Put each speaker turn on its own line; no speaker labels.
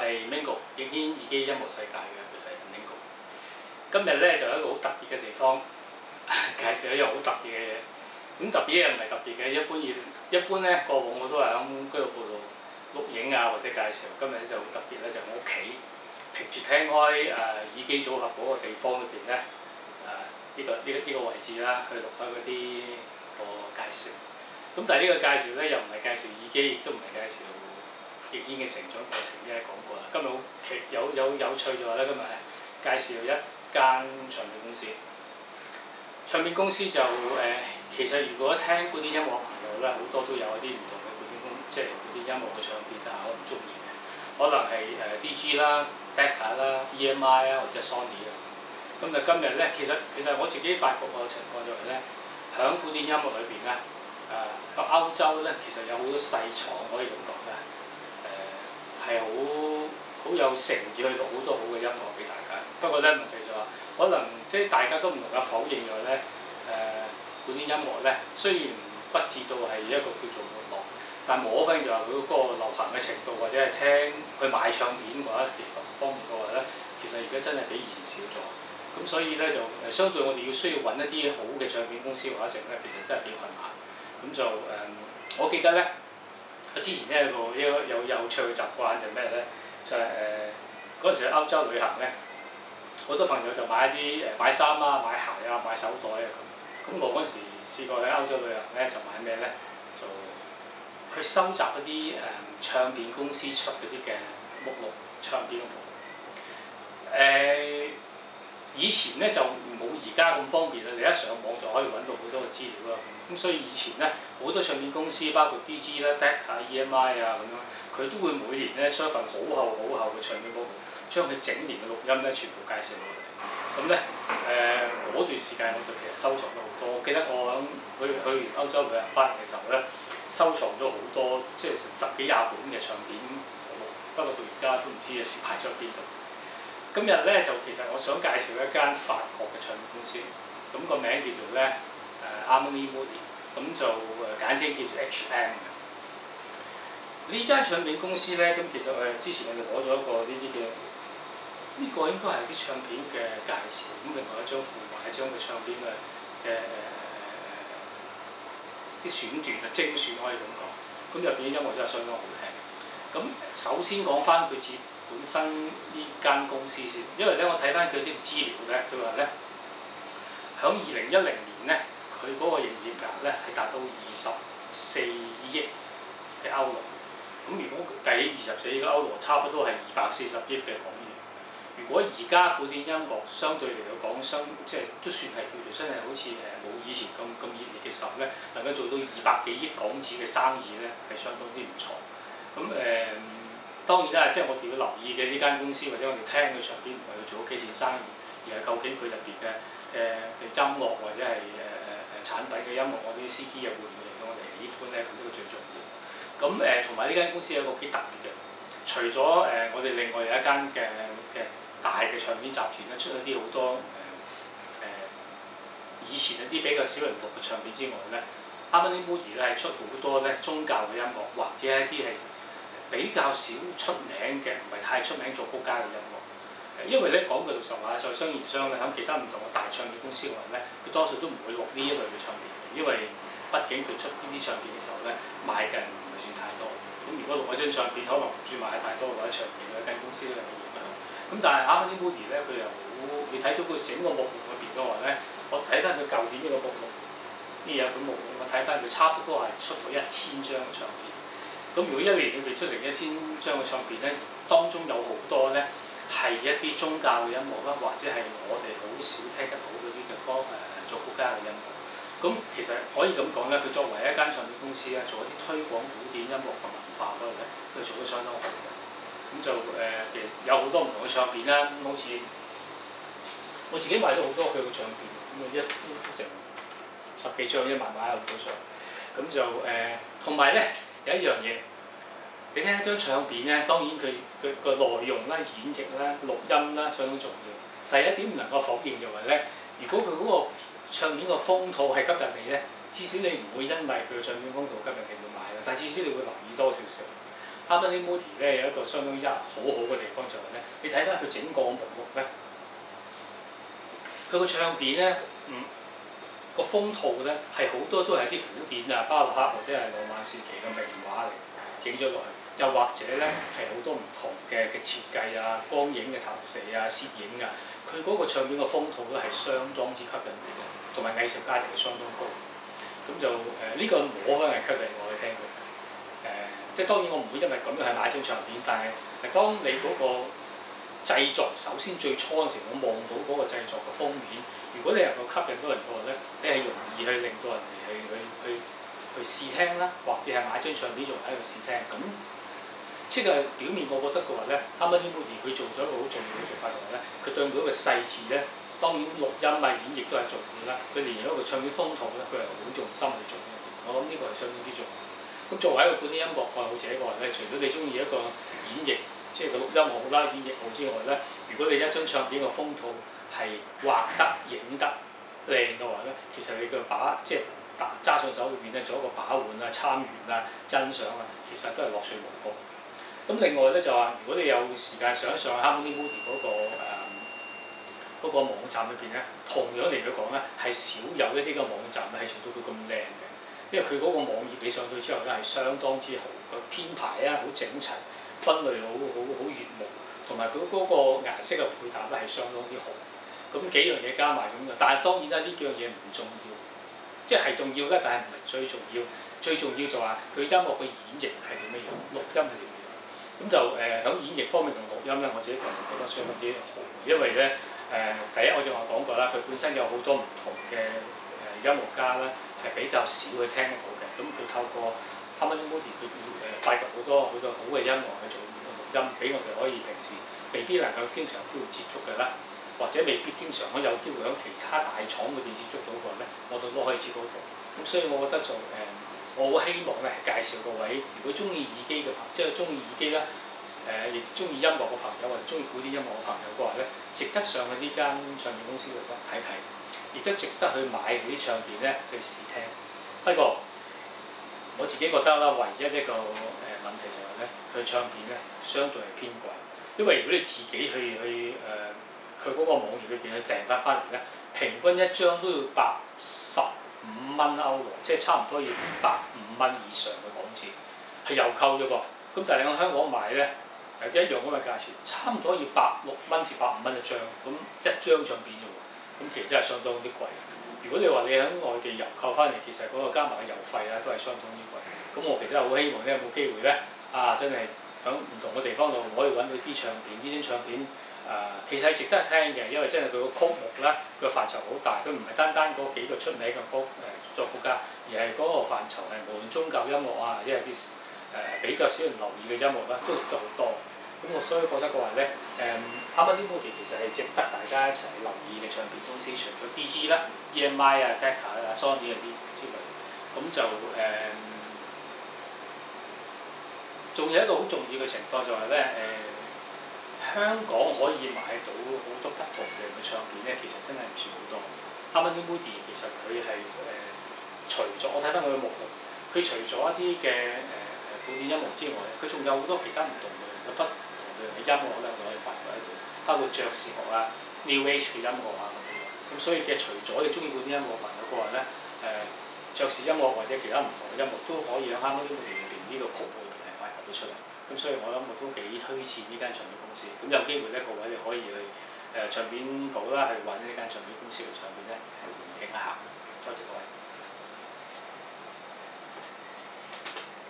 係 Mingo 逆天耳機音樂世界嘅負責人 Mingo。今日咧就有一個好特別嘅地方，介紹一樣好特別嘅嘢。咁特別嘅唔係特別嘅，一般咧過往我都係喺俱樂部度錄影啊或者介紹。今日咧就好特別咧，就我屋企平時聽開耳機組合嗰個地方裏邊咧呢個位置啦，去錄開嗰啲個介紹。咁但係呢個介紹咧又唔係介紹耳機，亦都唔係介紹逆天嘅成長過程，因為講過啦。今日好有趣嘅話咧，今日係介紹一間唱片公司。唱片公司就其實如果聽古典音樂朋友咧，好多都有一啲唔同嘅即係古典音樂嘅唱片，但係我唔中意嘅，可能係DG 啦、Decca 啦、EMI 啦或者 Sony 啊。咁就今日咧，其實我自己發覺個情況就係咧，響古典音樂裏邊咧，喺歐洲咧，其實有好多細廠可以咁講咧，係好有誠意去錄好多好嘅音樂俾大家。不過咧問題就話，可能即係大家都唔能夠否認嘅咧，古典音樂咧雖然不至到係一個叫做沒落，但無可否認就話佢嗰個流行嘅程度或者係聽去買唱片嗰一方面嘅話咧，其實而家真係比以前少咗。咁所以咧就相對我哋要需要揾一啲好嘅唱片公司或者成咧，其實真係幾困難。咁就我記得咧，我之前咧有趣嘅習慣就咩咧，就係嗰陣時喺歐洲旅行咧，好多朋友就買一啲買衫啊、買鞋啊、買手袋啊咁。咁我嗰時試過喺歐洲旅行咧，就買咩咧？就去收集一啲唱片公司出嗰啲嘅目錄，唱片嘅目錄。以前咧就冇而家咁方便啦，你一上網就可以揾到好多嘅資料啦。咁所以以前咧好多唱片公司，包括 DG 啦、Decca、EMI 啊咁樣，佢都會每年咧出一份好厚嘅唱片目錄，將佢整年嘅錄音咧全部介紹落嚟。咁咧嗰段時間我就其實收藏咗好多。我記得我去完歐洲旅行翻嚟嘅時候咧，收藏咗好多，即係成10幾20本嘅唱片目錄。不過到而家都唔知係擺咗邊度。今日咧就其實我想介紹一間法國嘅唱片公司，咁個名叫做咧Harmony Mundi，咁就簡稱叫做 HM 嘅。呢間唱片公司咧，咁其實之前我哋攞咗一個呢啲嘅，呢個應該係啲唱片嘅介紹，咁另外一張附埋一張嘅唱片嘅啲選段嘅精選可以咁講，咁入邊啲音樂真係相當好聽。咁首先講翻佢本身呢間公司先，因為咧我睇翻佢啲資料咧，佢話咧響2010年咧，佢嗰個營業額咧係達到24億嘅歐羅。咁如果計24億嘅歐羅，差不多係240億嘅港元。如果而家古典音樂相對嚟講，即係都算係叫做真係好似冇以前咁熱烈嘅時候咧，能夠做到200幾億港紙嘅生意咧，係相當之唔錯。咁當然啦，即係我哋要留意嘅呢間公司，或者我哋聽嘅唱片唔係佢做咗幾錢生意，而係究竟佢入邊嘅音樂或者係產品嘅音樂，我啲 CD 又會唔會令到我哋喜歡咧？咁呢個最重要。咁同埋呢間公司有一個幾特別嘅，除咗我哋另外有一間嘅大嘅唱片集團咧，出咗啲好多以前一啲比較少人讀嘅唱片之外咧，Harmony Mundi 咧係出好多咧宗教嘅音樂，或者一啲係比較少出名嘅，唔係太出名作曲家嘅音樂。因為咧講句老實話，在商言商咧，喺其他唔同嘅大唱片公司話咧，佢多數都唔會錄呢一類嘅唱片，因為畢竟佢出呢啲唱片嘅時候咧，買嘅人唔係算太多。咁如果錄一張唱片，可能唔算買得太多或者長期嘅間公司咧有影響。咁但係 Harmony Mundi 咧，佢又好，你睇到佢整個目錄裏邊嘅話咧，我睇翻佢舊年呢個目錄，呢有本目錄，我睇翻佢差不多係出到1000張嘅唱片。咁如果一年裏邊出成1000張嘅唱片咧，當中有好多咧係一啲宗教嘅音樂啦，或者係我哋好少聽得到嗰啲嘅作曲家嘅音樂。咁其實可以咁講咧，佢作為一間唱片公司咧，做一啲推廣古典音樂嘅文化嗰度咧，佢做得相當好嘅。咁就其實有好多唔同嘅唱片啦，好似我自己買咗好多佢嘅唱片，咁一成10幾張，一晚買好多張。咁就同埋咧有一樣嘢，你聽一張唱片咧，當然佢個內容啦、演繹啦、錄音啦相當重要。第一點唔能夠否認就係咧，如果佢嗰個唱片個封套係吸引你咧，至少你唔會因為佢嘅唱片封套吸引你會買啦，但至少你會留意多少少。Harmony Modi 咧有一個相當好好嘅地方就係咧，你睇翻佢整個目錄咧，佢個唱片咧，個封套咧係好多都係啲古典啊，巴洛克或者係浪漫時期嘅名畫嚟整咗落去，又或者咧係好多唔同嘅設計啊、光影嘅投射啊、攝影啊，佢嗰個唱片嘅封套咧係相當之吸引嘅，同埋藝術價值係相當高。咁就呢個摸翻係吸引我去聽嘅。即係當然我唔會因為咁樣係買張唱片，但係當你嗰個製作首先最初嗰時，我望到嗰個製作嘅封面，如果你能夠吸引到人嘅話咧，你係容易去令到人哋去試聽啦，或者係買張唱片仲喺度試聽。咁即係表面我覺得嘅話咧，Harmony Modi 佢做咗一個好重要嘅做法就係咧，佢對每一個細節咧，當然錄音啊演繹都係重要啦。佢連一個唱片封套咧，佢係好用心去做嘅。我諗呢個係相當之重要。咁作為一個古典音樂愛好者嘅話咧，除咗你中意一個演繹，即係個錄音好啦、演繹好之外咧，如果你一張唱片嘅封套係畫得、影得靚嘅話咧，其實你嘅即係揸上手裏邊咧，做一個把玩啊、參與啊、欣賞啊，其實都係樂趣無窮。咁另外咧就話，如果你有時間上一上 Harmony Modi 嗰個網站裏邊咧，同樣嚟講咧，係少有一啲嘅網站咧係做到佢咁靚嘅。因為佢嗰個網頁你上去之後咧係相當之好，個編排啊好整齊，分類好悅目，同埋佢嗰個顏色嘅配搭咧係相當之好。咁幾樣嘢加埋咁嘅，但係當然啦，呢幾樣嘢唔重要，即係重要咧，但係唔係最重要。最重要就話佢音樂嘅演繹係點樣樣，錄音係點樣樣。咁就喺演繹方面同錄音咧，我自己個人覺得相當之好，因為咧第一我正話講過啦，佢本身有好多唔同嘅音樂家啦。係比較少去聽得到嘅，咁佢透過 Harmony Modi 佢發掘好多好嘅音樂去做錄音，俾我哋可以平時未必能夠經常有機會接觸嘅啦，或者未必經常可以有機會喺其他大廠裏邊接觸到嘅話咧，我哋都可以接觸到。咁所以我覺得就我好希望咧係介紹各位，如果中意耳機嘅朋友，即係中意耳機啦，亦中意音樂嘅朋友或者中意古典音樂嘅朋友嘅話咧，值得上去呢間唱片公司度睇睇。亦都值得去買嗰啲唱片咧去試聽。不過我自己覺得啦，唯一一個問題就係咧，佢唱片咧相對係偏貴。因為如果你自己去佢嗰個網頁裏邊去訂翻嚟咧，平均一張都要85蚊歐羅，即係差唔多要150蚊以上嘅港紙，係郵購啫噃。咁但係你喺香港買咧一樣咁嘅價錢，差唔多要160蚊至150蚊一張，咁一張唱片啫喎。咁其實真係相當之貴。如果你話你喺外地郵購翻嚟，其實嗰個加埋嘅郵費啊，都係相當之貴。咁我其實好希望咧，有冇機會咧真係喺唔同嘅地方度可以揾到啲唱片，呢啲唱片其實係值得聽嘅，因為真係佢個曲目咧個範疇好大，佢唔係單單嗰幾個出名嘅作曲家，而係嗰個範疇係無論宗教音樂啊，或者係啲比較少人留意嘅音樂啦，都錄得好多。咁我所以覺得嘅話咧，Harmony Modi 其實係值得大家一齊留意嘅唱片公司，除咗 DG 啦、EMI 啊、Decca 啊、Sony 嗰啲之類，咁就仲有一個好重要嘅情況就係咧香港可以買到好多不同嘅唱片咧，其實真係唔算好多。Harmony Modi 其實佢係除咗我睇翻佢嘅目錄，佢除咗一啲嘅古典音樂之外，佢仲有好多其他唔同嘅不同嘅音樂咧，我哋可以發掘喺度，包括爵士樂啊、New Age 嘅音樂啊咁樣。咁所以嘅除咗你中意古典音樂朋友嘅話咧，爵士音樂或者其他唔同嘅音樂都可以喺 Harmony Modi 裏邊呢個曲裏邊係發掘到出嚟。咁所以我諗我都幾推薦呢間唱片公司。咁有機會咧，各位你可以去唱片鋪啦，去揾呢間唱片公司嘅唱片咧，